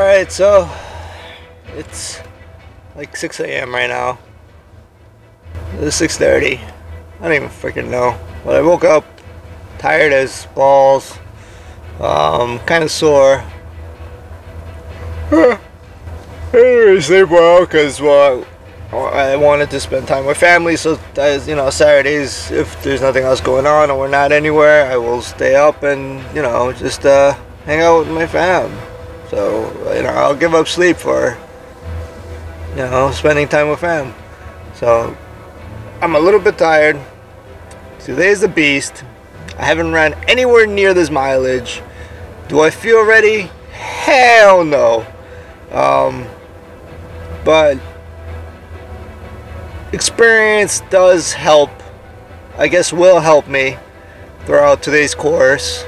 Alright, so it's like 6 a.m. right now. It's 6:30. I don't even freaking know. But I woke up tired as balls. Kind of sore. I didn't sleep well because, well, I wanted to spend time with family. So, you know, Saturdays, if there's nothing else going on or we're not anywhere, I will stay up and, you know, just hang out with my fam. So, you know, I'll give up sleep for, you know, spending time with fam. So, I'm a little bit tired. Today's the beast. I haven't ran anywhere near this mileage. Do I feel ready? Hell no. But experience does help. I guess will help me throughout today's course.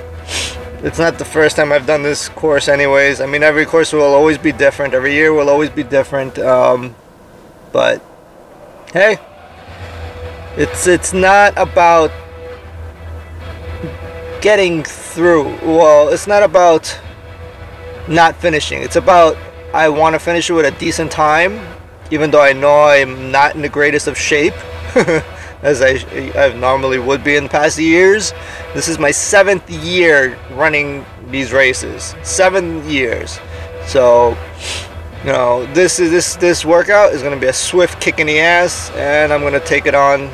It's not the first time I've done this course anyways. I mean, every course will always be different. Every year will always be different. But hey, it's not about getting through. Well, it's not about not finishing. It's about I want to finish it with a decent time, even though I know I'm not in the greatest of shape as I normally would be in past years. This is my 7th year running these races. 7 years. So, you know, this workout is going to be a swift kick in the ass, and I'm going to take it on,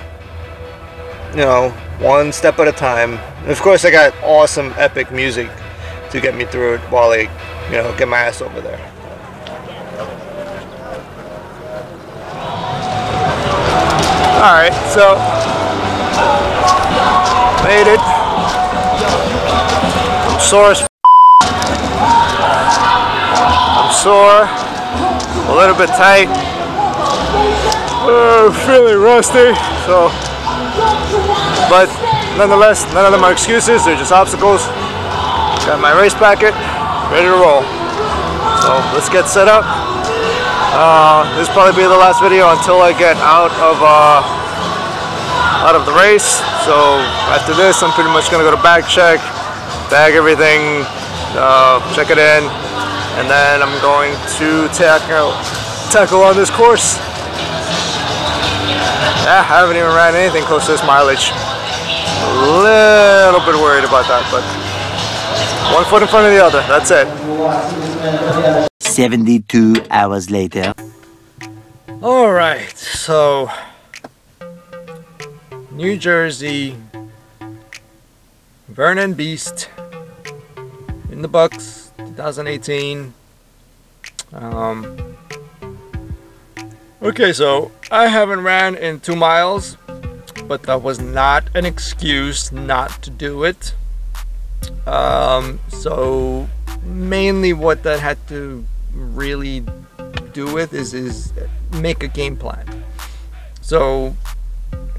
you know, one step at a time. And of course, I got awesome epic music to get me through it while I, you know, get my ass over there. Alright, so made it. I'm sore as I'm sore, a little bit tight, feeling rusty, so, but nonetheless, none of them are excuses, they're just obstacles. Got my race packet, ready to roll. So let's get set up. This will probably be the last video until I get out of the race. So after this, I'm pretty much gonna go to bag check, bag everything, check it in, and then I'm going to tackle on this course. Yeah, I haven't even ran anything close to this mileage. A little bit worried about that, but one foot in front of the other. That's it. 72 hours later. Alright, so New Jersey, Vernon Beast in the books, 2018. Okay, so I haven't ran in 2 miles, but that was not an excuse not to do it. So mainly what that had to really do with is make a game plan. So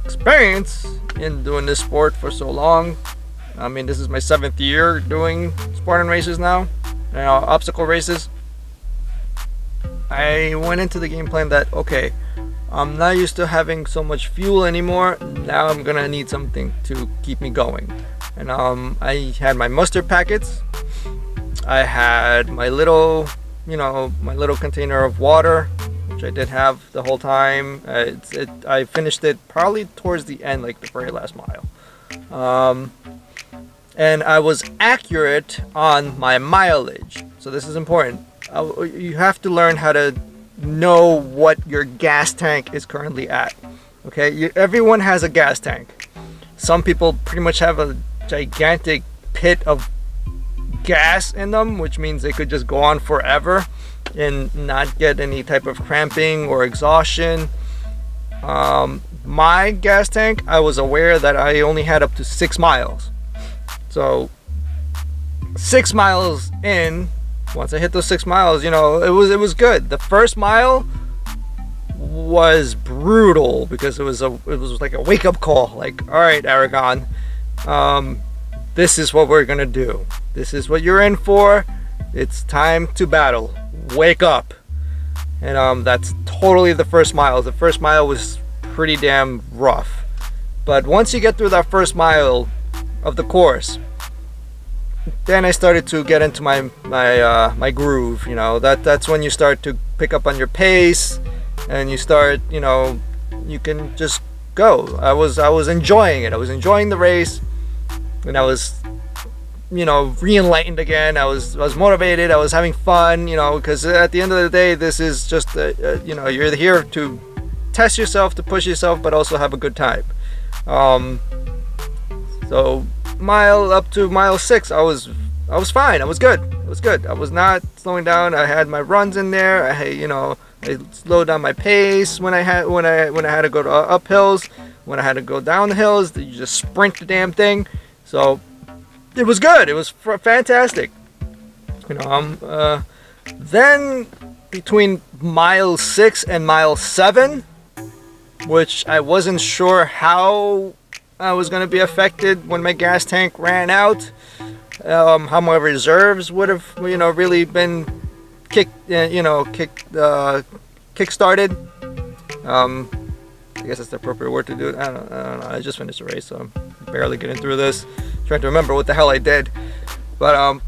experience in doing this sport for so long. I mean, this is my 7th year doing Spartan races now, obstacle races. I went into the game plan that, okay, I'm not used to having so much fuel anymore. Now I'm gonna need something to keep me going. And I had my mustard packets. I had my little, you know, my little container of water, which I did have the whole time. I finished it probably towards the end, like the very last mile. And I was accurate on my mileage. So this is important. You have to learn how to know what your gas tank is currently at. Okay, everyone has a gas tank. Some people pretty much have a gigantic pit of gas in them, which means they could just go on forever and not get any type of cramping or exhaustion. My gas tank, I was aware that I only had up to 6 miles. So 6 miles in, once I hit those 6 miles, you know, it was good. The first mile was brutal because it was like a wake-up call. Like, all right, Aragon, this is what we're gonna do. This is what you're in for. It's time to battle. Wake up. And that's totally the first mile. The first mile was pretty damn rough. But once you get through that first mile of the course, then I started to get into my groove. You know, that's when you start to pick up on your pace, and you start, you know, you can just go. I was enjoying it. I was enjoying the race, and I was, you know, re-enlightened again. I was motivated. I was having fun, you know, because at the end of the day, this is just you know, you're here to test yourself, to push yourself, but also have a good time. So up to mile 6, I was fine. I was good. I was not slowing down. I had my runs in there. You know, I slowed down my pace when I had to go to up hills. When I had to go down the hills, you just sprint the damn thing. So it was good. It was fantastic. You know, then between mile 6 and mile 7, which I wasn't sure how I was going to be affected when my gas tank ran out, how my reserves would have, you know, really been kick-started. I guess that's the appropriate word to do it. I don't know. I just finished the race, so I'm barely getting through this. Trying to remember what the hell I did, but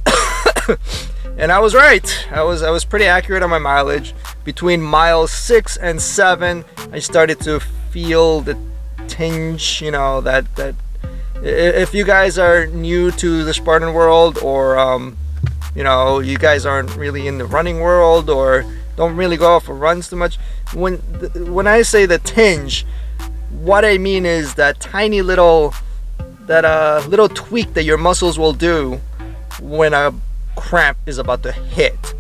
and I was right. I was pretty accurate on my mileage. Between miles 6 and 7, I started to feel the tinge, you know, that if you guys are new to the Spartan world, or you know, you guys aren't really in the running world, or don't really go out for runs too much, when I say the tinge, what I mean is that tiny little little tweak that your muscles will do when a cramp is about to hit,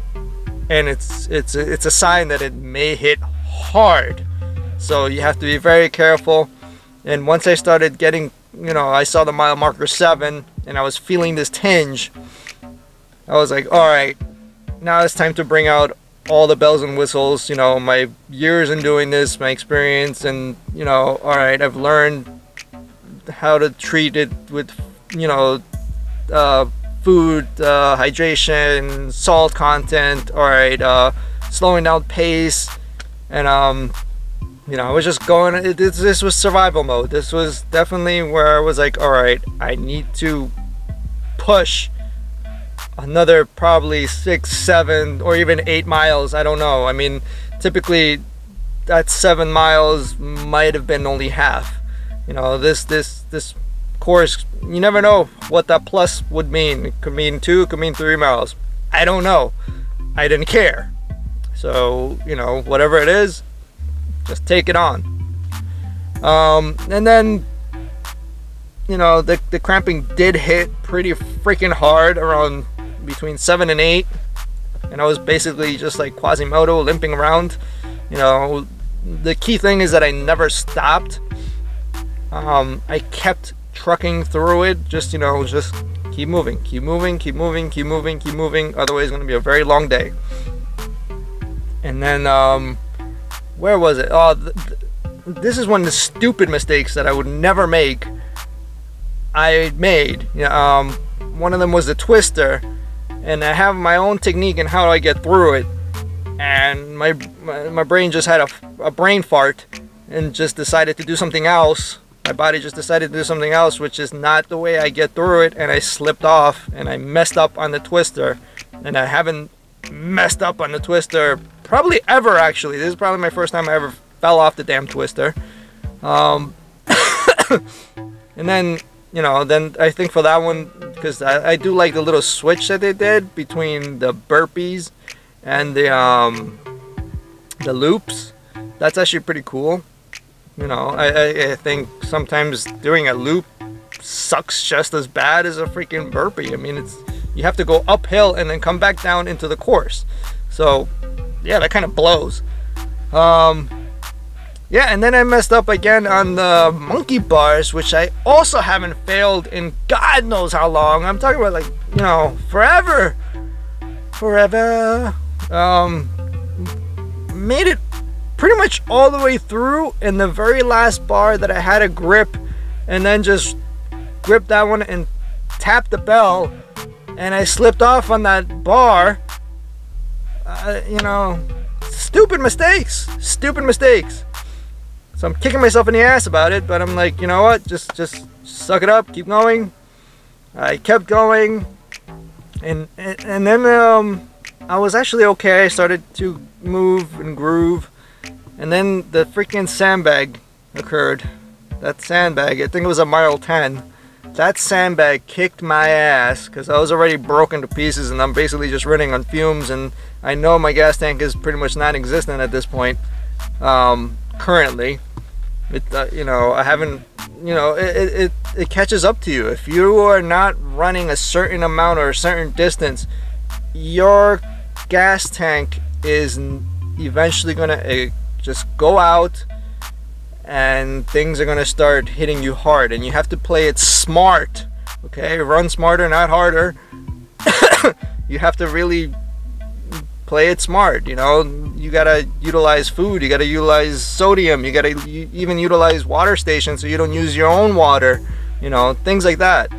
and it's a sign that it may hit hard. So you have to be very careful. And once I started getting, you know, I saw the mile marker 7 and I was feeling this tinge, I was like, all right, now it's time to bring out all the bells and whistles, you know, my years in doing this, my experience, and, you know, all right, I've learned how to treat it with, you know, food, hydration, salt content, all right, slowing down pace, and you know, I was just going, this was survival mode. This was definitely where I was like, all right, I need to push another probably 6, 7, or even 8 miles. I don't know. I mean, typically that 7 miles might have been only half. You know, this course, you never know what that plus would mean. It could mean 2, it could mean 3 miles. I don't know. I didn't care. So, you know, whatever it is, just take it on. And then, you know, the cramping did hit pretty freaking hard around between 7 and 8, and I was basically just like Quasimodo, limping around. You know, the key thing is that I never stopped. I kept trucking through it, just, you know, just keep moving, keep moving, keep moving, keep moving, keep moving. Otherwise it's going to be a very long day. And then where was it? Oh, this is one of the stupid mistakes that I would never make. I made. One of them was the twister, and I have my own technique in how I get through it. And my brain just had a brain fart and just decided to do something else. My body just decided to do something else, which is not the way I get through it. And I slipped off, and I messed up on the twister. And I haven't messed up on the twister probably ever, actually. This is probably my first time I ever fell off the damn twister. And then, you know, then I think for that one, because I do like the little switch that they did between the burpees and the loops. That's actually pretty cool. You know, I think sometimes doing a loop sucks just as bad as a freaking burpee. I mean, you have to go uphill and then come back down into the course. So yeah, that kind of blows. Yeah, and then I messed up again on the monkey bars, which I also haven't failed in God knows how long. I'm talking about, like, you know, forever. Made it pretty much all the way through, and the very last bar that I had a grip, and then just gripped that one and tapped the bell, and I slipped off on that bar. You know, stupid mistakes. So I'm kicking myself in the ass about it, but I'm like, you know what? Just suck it up, keep going. I kept going, and then I was actually okay. I started to move and groove, and then the freaking sandbag occurred. That sandbag, I think it was a mile 10. That sandbag kicked my ass because I was already broken to pieces, and I'm basically just running on fumes, and I know my gas tank is pretty much non-existent at this point. Currently, I haven't, it catches up to you. If you are not running a certain amount or a certain distance, your gas tank is eventually gonna just go out, and things are gonna start hitting you hard, and you have to play it smart. Okay, run smarter, not harder. You have to really play it smart. You gotta utilize food, you gotta utilize sodium, you gotta even utilize water stations so you don't use your own water, things like that.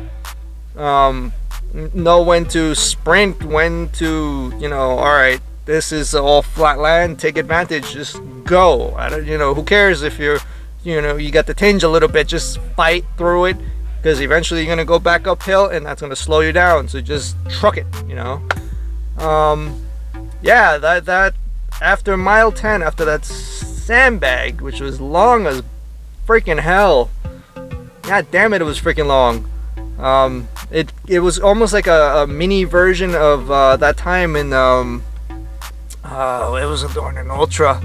Know when to sprint, when to, alright, this is all flat land, take advantage, just go. I don't, who cares if you're, you got the tinge a little bit, just fight through it, because eventually you're gonna go back uphill, and that's gonna slow you down, so just truck it. Yeah, that after mile 10, after that sandbag, which was long as freaking hell, god damn it, it was freaking long. It was almost like a mini version of that time in it was during an ultra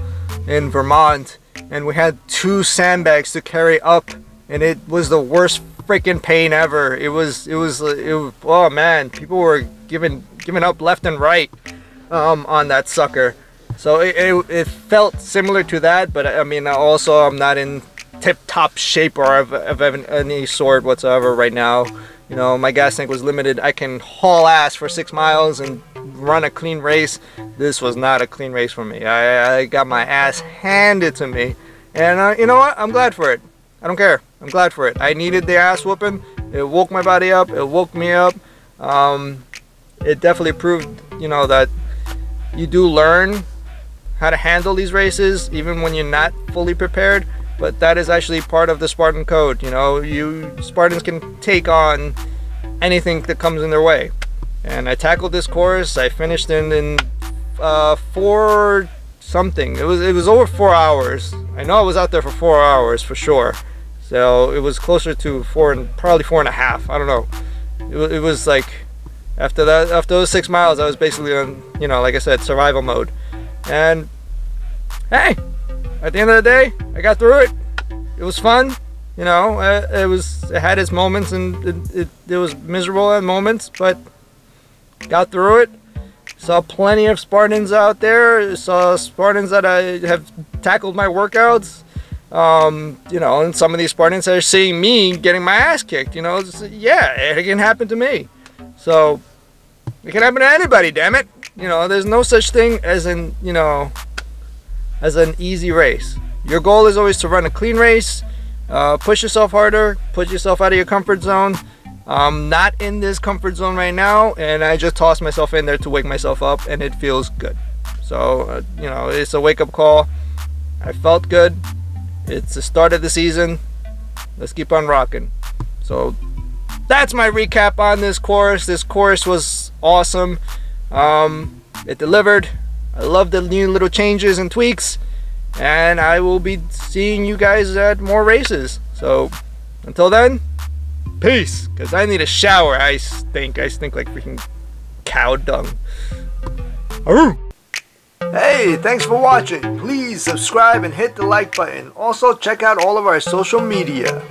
in Vermont, and we had 2 sandbags to carry up, and it was the worst freaking pain ever. It was oh man, people were giving up left and right on that sucker. So it felt similar to that, but I mean, also I'm not in tip-top shape or of any sort whatsoever right now. My gas tank was limited. I can haul ass for 6 miles and run a clean race. This was not a clean race for me. I got my ass handed to me, and you know what? I'm glad for it. I don't care. I'm glad for it. I needed the ass whooping. It woke my body up. It woke me up. It definitely proved, that you do learn how to handle these races even when you're not fully prepared. But that is actually part of the Spartan code. You Spartans can take on anything that comes in their way. And I tackled this course. I finished in 4 something. It was over 4 hours. I know I was out there for 4 hours for sure. So it was closer to 4 and probably 4.5. I don't know. It was like after those 6 miles, I was basically on, like I said, survival mode. And hey, at the end of the day, I got through it. It was fun. It had its moments, and it was miserable at moments, but got through it. Saw plenty of Spartans out there. Saw Spartans that I have tackled my workouts. And some of these Spartans are seeing me getting my ass kicked. Yeah, it can happen to me. So it can happen to anybody, damn it. There's no such thing as an easy race. Your goal is always to run a clean race, push yourself harder, put yourself out of your comfort zone. I'm not in this comfort zone right now, and I just tossed myself in there to wake myself up, and it feels good. So, it's a wake-up call. I felt good. It's the start of the season. Let's keep on rocking. So that's my recap on this course. This course was awesome. It delivered. I love the new little changes and tweaks, and I will be seeing you guys at more races. So until then, peace, because I need a shower. I stink like freaking cow dung. AROO. Hey, thanks for watching. Please subscribe and hit the like button. Also check out all of our social media.